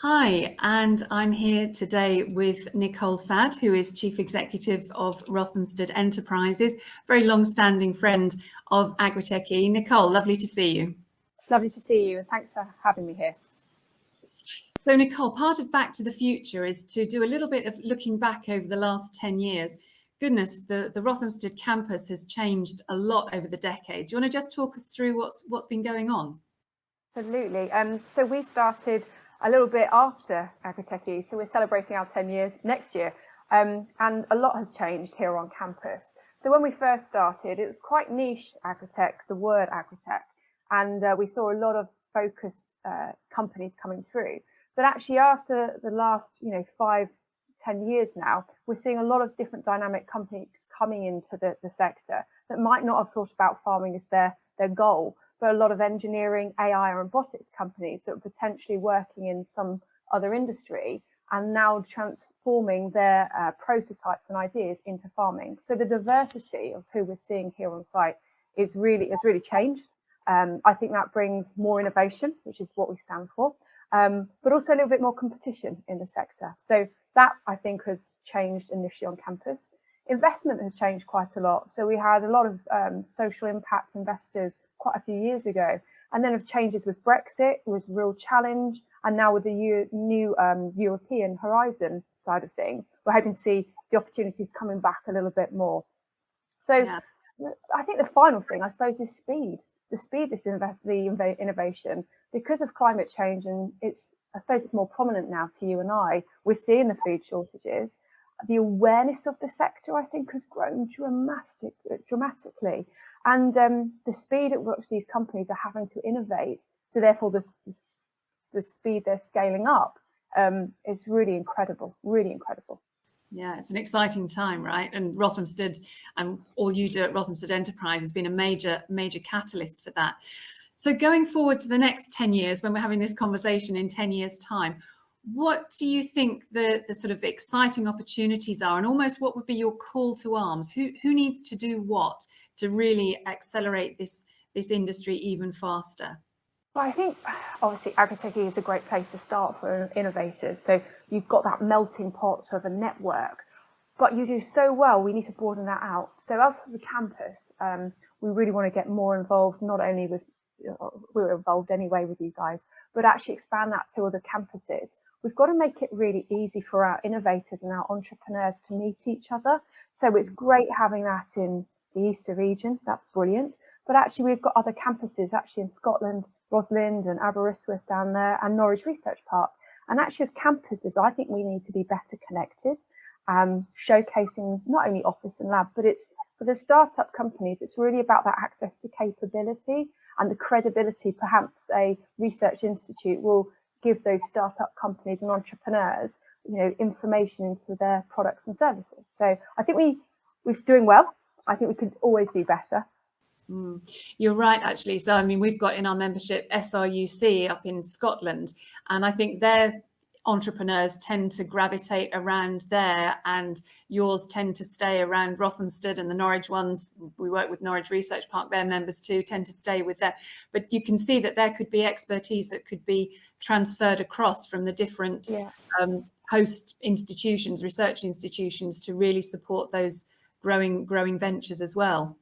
Hi, and I'm here today with Nicole Sadd, who is Chief Executive of Rothamsted Enterprises, very long-standing friend of Agri-TechE. Nicole, lovely to see you. Lovely to see you, and thanks for having me here. So Nicole, part of Back to the Future is to do a little bit of looking back over the last 10 years. Goodness, the Rothamsted campus has changed a lot over the decade. Do you want to just talk us through what's been going on? Absolutely. So we started a little bit after AgriTechE, so we're celebrating our 10 years next year, and a lot has changed here on campus. So when we first started, it was quite niche AgriTech, the word AgriTech, and we saw a lot of focused companies coming through. But actually, after the last 5-10 years now, we're seeing a lot of different dynamic companies coming into the sector that might not have thought about farming as their goal, but a lot of engineering, AI and robotics companies that are potentially working in some other industry and now transforming their prototypes and ideas into farming. So the diversity of who we're seeing here on site has really changed. I think that brings more innovation, which is what we stand for, but also a little bit more competition in the sector. So that, I think, has changed initially on campus. Investment has changed quite a lot. So we had a lot of social impact investors quite a few years ago, and then of changes with Brexit was a real challenge, and now with the new European horizon side of things, we're hoping to see the opportunities coming back a little bit more. So yeah. I think the final thing, I suppose, is speed. The speed the innovation, because of climate change, and I suppose it's more prominent now to you and I. We're seeing the food shortages. The awareness of the sector, I think, has grown dramatically. And the speed at which these companies are having to innovate, so therefore the speed they're scaling up is really incredible, Yeah, it's an exciting time, right? And Rothamsted and all you do at Rothamsted Enterprise has been a major catalyst for that. So going forward to the next 10 years, when we're having this conversation in 10 years' time, what do you think the sort of exciting opportunities are, and almost what would be your call to arms? Who needs to do what to really accelerate this industry even faster? Well, I think obviously AgriTechE is a great place to start for innovators. So you've got that melting pot of a network, but you do so well, we need to broaden that out. So as a campus, we really want to get more involved, not only with, we're involved anyway with you guys, but actually expand that to other campuses. We've got to make it really easy for our innovators and our entrepreneurs to meet each other. So it's great having that in the Easter region, that's brilliant. But actually we've got other campuses actually in Scotland, Rosalind and Aberystwyth down there, and Norwich Research Park. And actually as campuses, I think we need to be better connected, showcasing not only office and lab, but it's for the startup companies, it's really about that access to capability and the credibility. Perhaps a research institute will give those startup companies and entrepreneurs, information into their products and services. So I think we're doing well. I think we could always do better. You're right, actually. So, I mean, we've got in our membership SRUC up in Scotland, and I think their entrepreneurs tend to gravitate around there, and yours tend to stay around Rothamsted, and the Norwich ones, we work with Norwich Research Park, their members too, tend to stay with them. But you can see that there could be expertise that could be transferred across from the different host institutions, research institutions, to really support those growing ventures as well.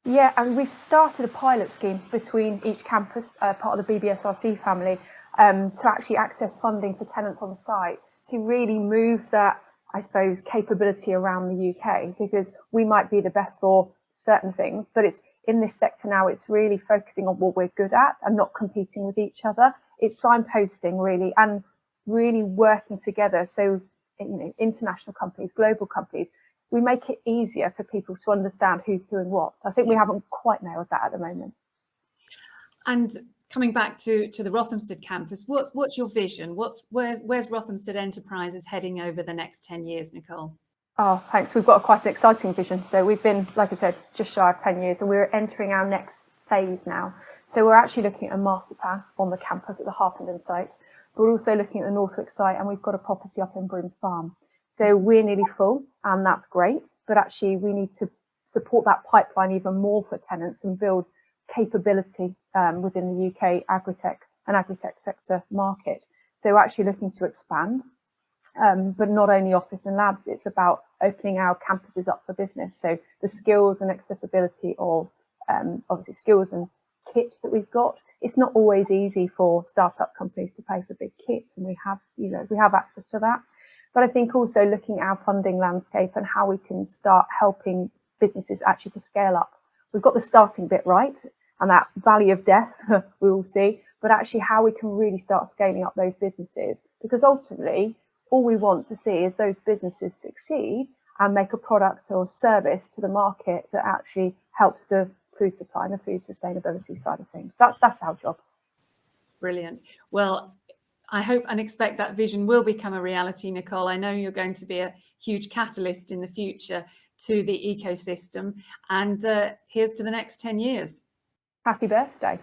Yeah, and we've started a pilot scheme between each campus, part of the BBSRC family, to actually access funding for tenants on the site, to really move that, I suppose, capability around the UK, because we might be the best for certain things, but it's in this sector now, it's really focusing on what we're good at and not competing with each other. It's signposting really, and really working together. So, international companies, global companies, we make it easier for people to understand who's doing what. I think we haven't quite nailed that at the moment. And coming back to the Rothamsted campus, what's your vision? Where's Rothamsted Enterprises heading over the next 10 years, Nicole? Oh, thanks. We've got quite an exciting vision. So we've been, like I said, just shy of 10 years, and we're entering our next phase now. So we're actually looking at a master plan on the campus at the Harpenden site. We're also looking at the Northwick site, and we've got a property up in Brooms Farm. So we're nearly full, and that's great. But actually, we need to support that pipeline even more for tenants and build capability within the UK agri-tech and agri-tech sector market. So we're actually looking to expand, but not only office and labs, it's about opening our campuses up for business. So the skills and accessibility of obviously skills and kit that we've got. It's not always easy for startup companies to pay for big kit, and we have access to that. But I think also looking at our funding landscape and how we can start helping businesses actually to scale up. We've got the starting bit right, and that valley of death we will see, but actually how we can really start scaling up those businesses, because ultimately all we want to see is those businesses succeed and make a product or service to the market that actually helps the food supply and the food sustainability side of things. That's our job. Brilliant. Well, I hope and expect that vision will become a reality, Nicole. I know you're going to be a huge catalyst in the future to the ecosystem, and here's to the next 10 years. Happy birthday.